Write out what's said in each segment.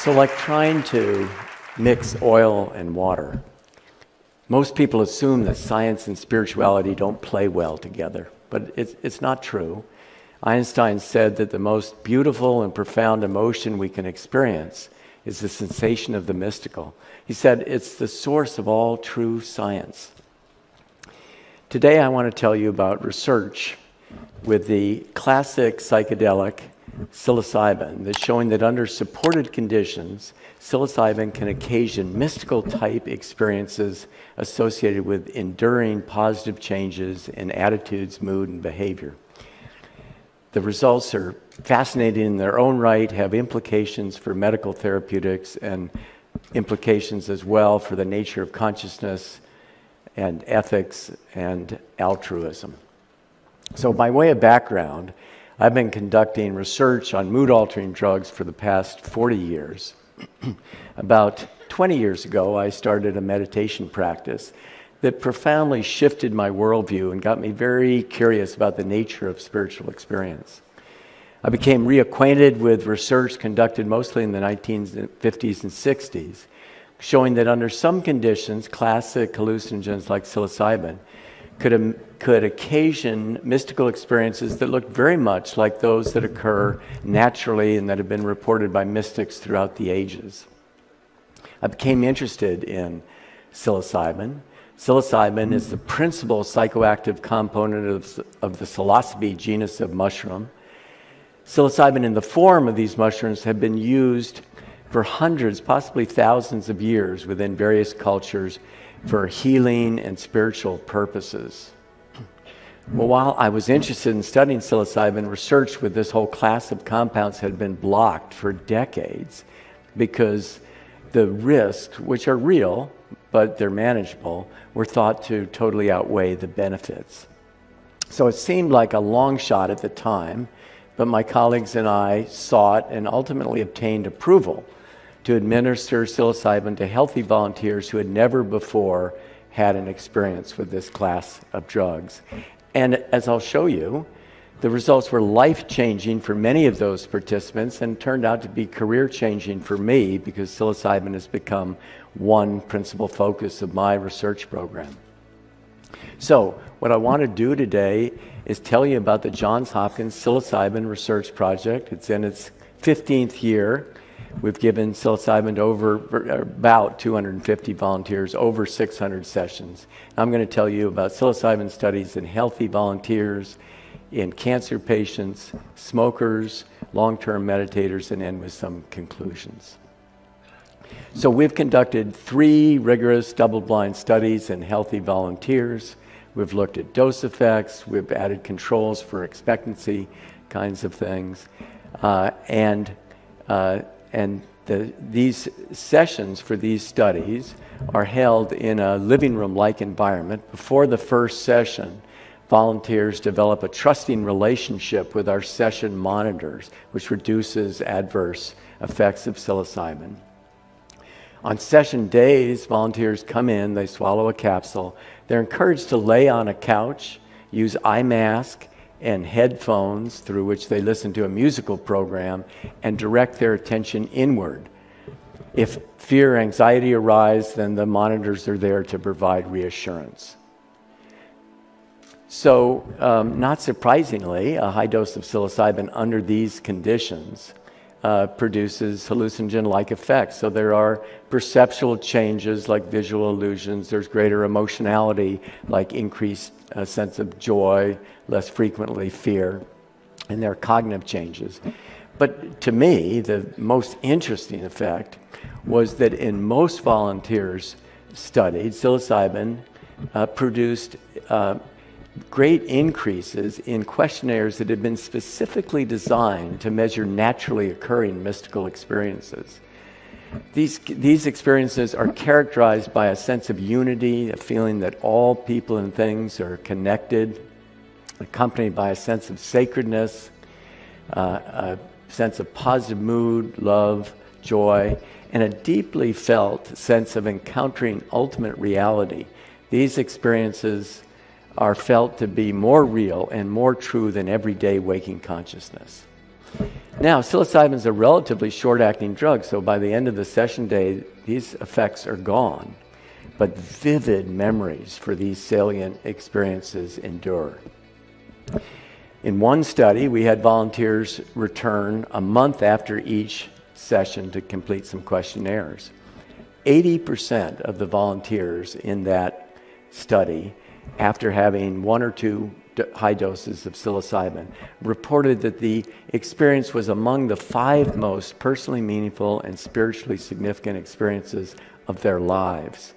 So like trying to mix oil and water, most people assume that science and spirituality don't play well together, but it's not true. Einstein said that the most beautiful and profound emotion we can experience is the sensation of the mystical. He said it's the source of all true science. Today I want to tell you about research with the classic psychedelic psilocybin that's showing that under supported conditions, psilocybin can occasion mystical type experiences associated with enduring positive changes in attitudes, mood, and behavior. The results are fascinating in their own right, have implications for medical therapeutics and implications as well for the nature of consciousness and ethics and altruism. So by way of background, I've been conducting research on mood-altering drugs for the past 40 years. About 20 years ago, I started a meditation practice that profoundly shifted my worldview and got me very curious about the nature of spiritual experience. I became reacquainted with research conducted mostly in the 1950s and 60s, showing that under some conditions, classic hallucinogens like psilocybin could occasion mystical experiences that look very much like those that occur naturally and that have been reported by mystics throughout the ages. I became interested in psilocybin. Psilocybin is the principal psychoactive component of the psilocybe genus of mushroom. Psilocybin in the form of these mushrooms have been used for hundreds, possibly thousands of years within various cultures for healing and spiritual purposes. Well, while I was interested in studying psilocybin, research with this whole class of compounds had been blocked for decades because the risks, which are real, but they're manageable, were thought to totally outweigh the benefits. So it seemed like a long shot at the time, but my colleagues and I sought and ultimately obtained approval to administer psilocybin to healthy volunteers who had never before had an experience with this class of drugs. And as I'll show you, the results were life-changing for many of those participants and turned out to be career-changing for me because psilocybin has become one principal focus of my research program. So what I want to do today is tell you about the Johns Hopkins Psilocybin Research Project. It's in its 15th year. We've given psilocybin to about 250 volunteers, over 600 sessions. I'm going to tell you about psilocybin studies in healthy volunteers, in cancer patients, smokers, long-term meditators, and end with some conclusions. So we've conducted 3 rigorous double-blind studies in healthy volunteers. We've looked at dose effects. We've added controls for expectancy kinds of things. These sessions for these studies are held in a living room-like environment. Before the first session, volunteers develop a trusting relationship with our session monitors, which reduces adverse effects of psilocybin. On session days, volunteers come in, they swallow a capsule. They're encouraged to lay on a couch, use eye mask and headphones through which they listen to a musical program and direct their attention inward. If fear or anxiety arise, then the monitors are there to provide reassurance. So, not surprisingly, a high dose of psilocybin under these conditions produces hallucinogen-like effects. So there are perceptual changes like visual illusions, there's greater emotionality like increased sense of joy, less frequently fear, and there are cognitive changes. But to me, the most interesting effect was that in most volunteers studied, psilocybin produced great increases in questionnaires that had been specifically designed to measure naturally occurring mystical experiences. These experiences are characterized by a sense of unity, a feeling that all people and things are connected, accompanied by a sense of sacredness, a sense of positive mood, love, joy, and a deeply felt sense of encountering ultimate reality. These experiences are felt to be more real and more true than everyday waking consciousness. Now, psilocybin is a relatively short-acting drug, so by the end of the session day, these effects are gone. But vivid memories for these salient experiences endure. In one study, we had volunteers return a month after each session to complete some questionnaires. 80% of the volunteers in that study, after having 1 or 2 high doses of psilocybin, reported that the experience was among the 5 most personally meaningful and spiritually significant experiences of their lives.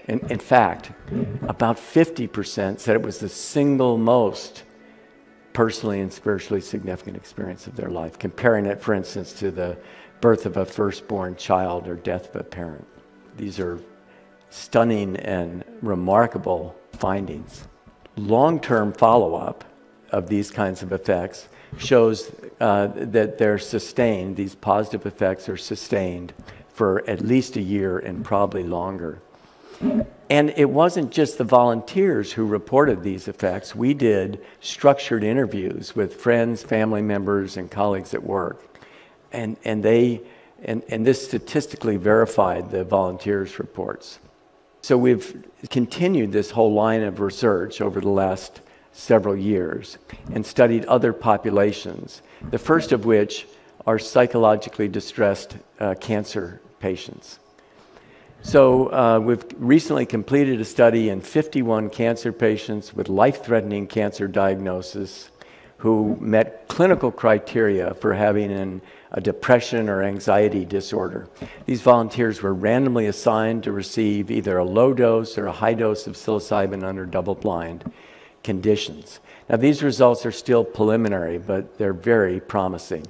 In fact, about 50% said it was the single most personally and spiritually significant experience of their life, comparing it, for instance, to the birth of a firstborn child or death of a parent. These are stunning and remarkable findings. Long-term follow-up of these kinds of effects shows that they're sustained, these positive effects are sustained for at least a year and probably longer. And it wasn't just the volunteers who reported these effects. We did structured interviews with friends, family members, and colleagues at work. And this statistically verified the volunteers' reports. So we've continued this whole line of research over the last several years and studied other populations, the first of which are psychologically distressed cancer patients. So we've recently completed a study in 51 cancer patients with life-threatening cancer diagnosis who met clinical criteria for having a depression or anxiety disorder. These volunteers were randomly assigned to receive either a low dose or a high dose of psilocybin under double-blind conditions. Now, these results are still preliminary, but they're very promising.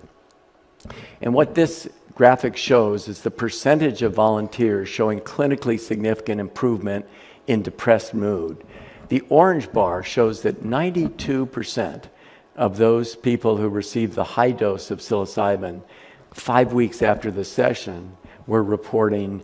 And what this graphic shows is the percentage of volunteers showing clinically significant improvement in depressed mood. The orange bar shows that 92% of those people who received the high dose of psilocybin 5 weeks after the session were reporting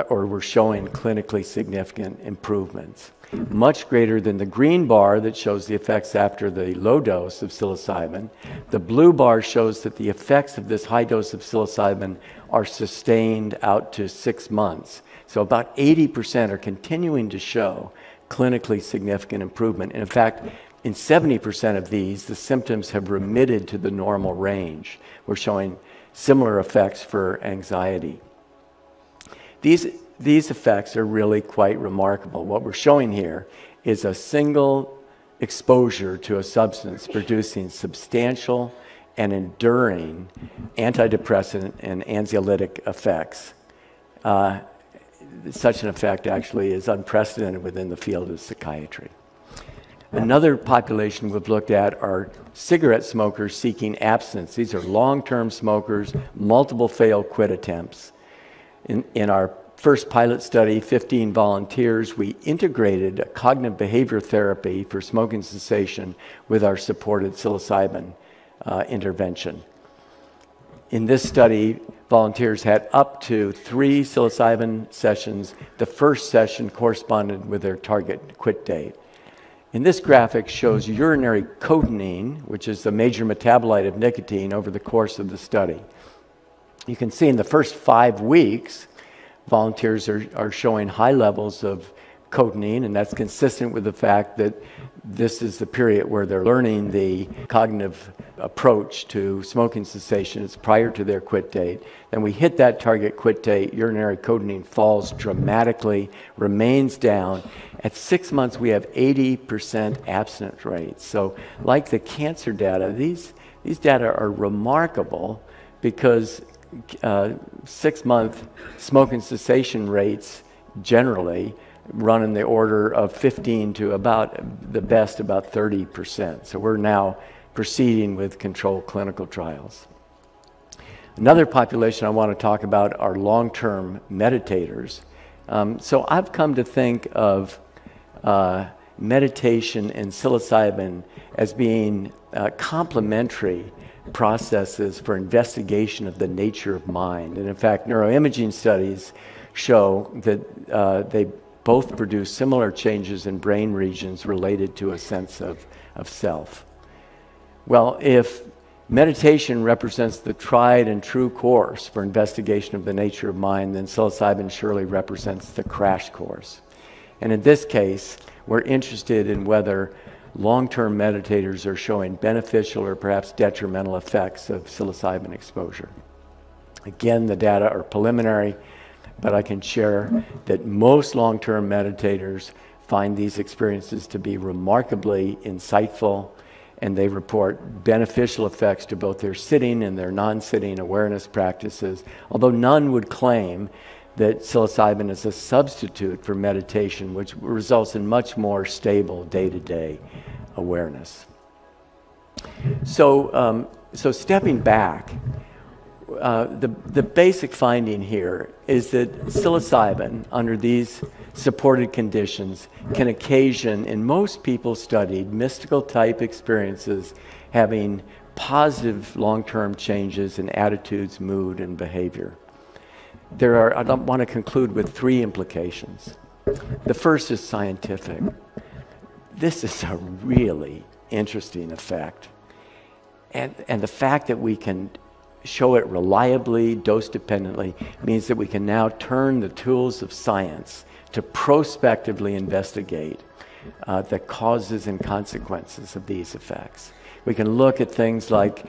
or were showing clinically significant improvements, much greater than the green bar that shows the effects after the low dose of psilocybin. The blue bar shows that the effects of this high dose of psilocybin are sustained out to 6 months. So about 80% are continuing to show clinically significant improvement. And in fact, in 70% of these, the symptoms have remitted to the normal range. We're showing similar effects for anxiety. These effects are really quite remarkable. What we're showing here is a single exposure to a substance producing substantial and enduring antidepressant and anxiolytic effects. Such an effect actually is unprecedented within the field of psychiatry. Another population we've looked at are cigarette smokers seeking abstinence. These are long-term smokers, multiple failed quit attempts. In our first pilot study, 15 volunteers, we integrated a cognitive behavior therapy for smoking cessation with our supported psilocybin intervention. In this study, volunteers had up to 3 psilocybin sessions. The first session corresponded with their target quit date. And this graphic shows urinary cotinine, which is the major metabolite of nicotine, over the course of the study. You can see in the first 5 weeks, volunteers are showing high levels of cotinine, and that's consistent with the fact that this is the period where they're learning the cognitive approach to smoking cessation. It's prior to their quit date. Then we hit that target quit date, urinary cotinine falls dramatically, remains down. At 6 months, we have 80% abstinence rates. So like the cancer data, these data are remarkable because 6-month smoking cessation rates generally run in the order of 15 to about 30%. So we're now proceeding with controlled clinical trials. Another population I want to talk about are long-term meditators. So I've come to think of meditation and psilocybin as being complementary processes for investigation of the nature of mind. And in fact, neuroimaging studies show that they both produce similar changes in brain regions related to a sense of self. Well, if meditation represents the tried and true course for investigation of the nature of mind, then psilocybin surely represents the crash course. And in this case, we're interested in whether long-term meditators are showing beneficial or perhaps detrimental effects of psilocybin exposure. Again, the data are preliminary, but I can share that most long-term meditators find these experiences to be remarkably insightful, and they report beneficial effects to both their sitting and their non-sitting awareness practices, although none would claim that psilocybin is a substitute for meditation, which results in much more stable day-to-day awareness. So stepping back, the basic finding here is that psilocybin, under these supported conditions, can occasion, in most people studied, mystical type experiences having positive long-term changes in attitudes, mood, and behavior. I want to conclude with 3 implications. The first is scientific. This is a really interesting effect. And the fact that we can show it reliably, dose-dependently, means that we can now turn the tools of science to prospectively investigate the causes and consequences of these effects. We can look at things like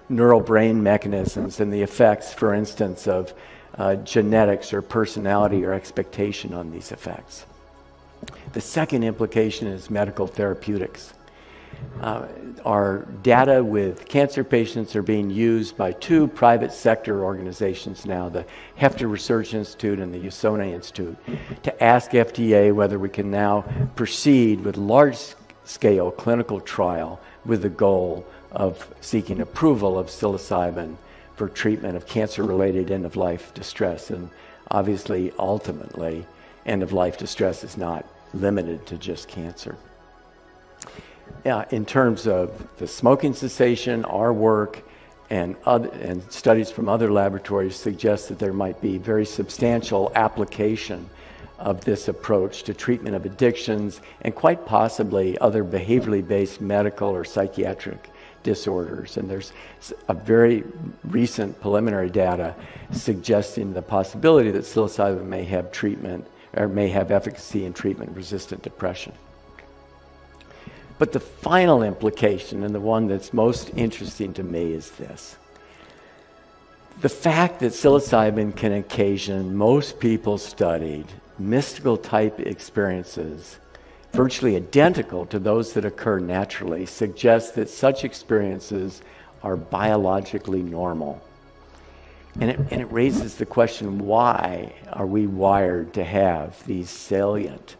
neural brain mechanisms and the effects, for instance, of genetics or personality or expectation on these effects. The second implication is medical therapeutics. Our data with cancer patients are being used by 2 private sector organizations now, the Hefter Research Institute and the Usona Institute, to ask FDA whether we can now proceed with large-scale clinical trial with the goal of seeking approval of psilocybin for treatment of cancer-related end-of-life distress. And obviously, ultimately, end-of-life distress is not limited to just cancer. In terms of the smoking cessation, our work and studies from other laboratories suggest that there might be very substantial application of this approach to treatment of addictions and quite possibly other behaviorally based medical or psychiatric disorders. And there's a very recent preliminary data suggesting the possibility that psilocybin may have treatment or may have efficacy in treatment-resistant depression. But the final implication, and the one that's most interesting to me, is this. The fact that psilocybin can occasion most people studied mystical type experiences virtually identical to those that occur naturally suggests that such experiences are biologically normal. And it raises the question, why are we wired to have these salient,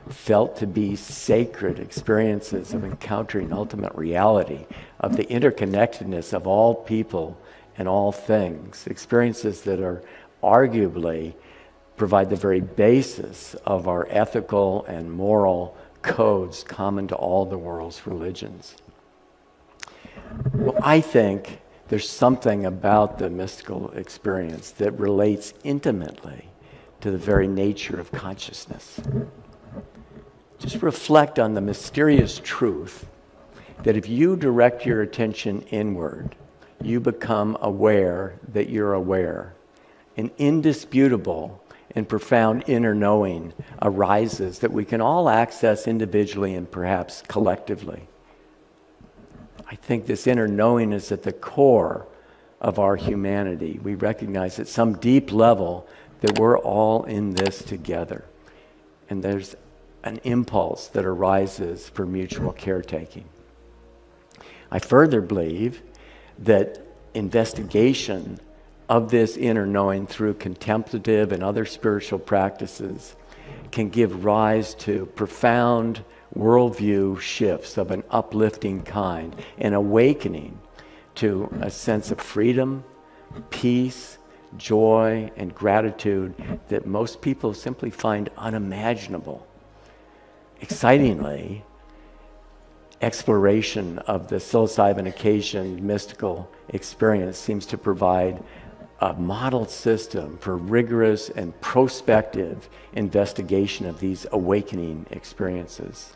felt to be sacred experiences of encountering ultimate reality, of the interconnectedness of all people and all things, experiences that are arguably provide the very basis of our ethical and moral codes common to all the world's religions? Well, I think there's something about the mystical experience that relates intimately to the very nature of consciousness. Just reflect on the mysterious truth that if you direct your attention inward, you become aware that you're aware. An indisputable and profound inner knowing arises that we can all access individually and perhaps collectively. I think this inner knowing is at the core of our humanity. We recognize at some deep level that we're all in this together. And there's an impulse that arises for mutual caretaking. I further believe that investigation of this inner knowing through contemplative and other spiritual practices can give rise to profound worldview shifts of an uplifting kind, an awakening to a sense of freedom, peace, joy, and gratitude that most people simply find unimaginable. Excitingly, exploration of the psilocybin occasioned mystical experience seems to provide a model system for rigorous and prospective investigation of these awakening experiences.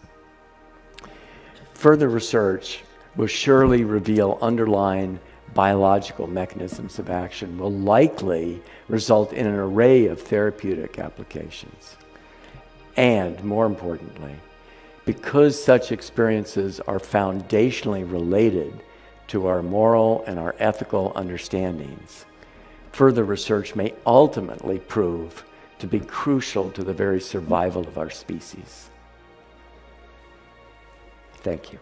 Further research will surely reveal underlying biological mechanisms of action, will likely result in an array of therapeutic applications. And more importantly, because such experiences are foundationally related to our moral and our ethical understandings, further research may ultimately prove to be crucial to the very survival of our species. Thank you.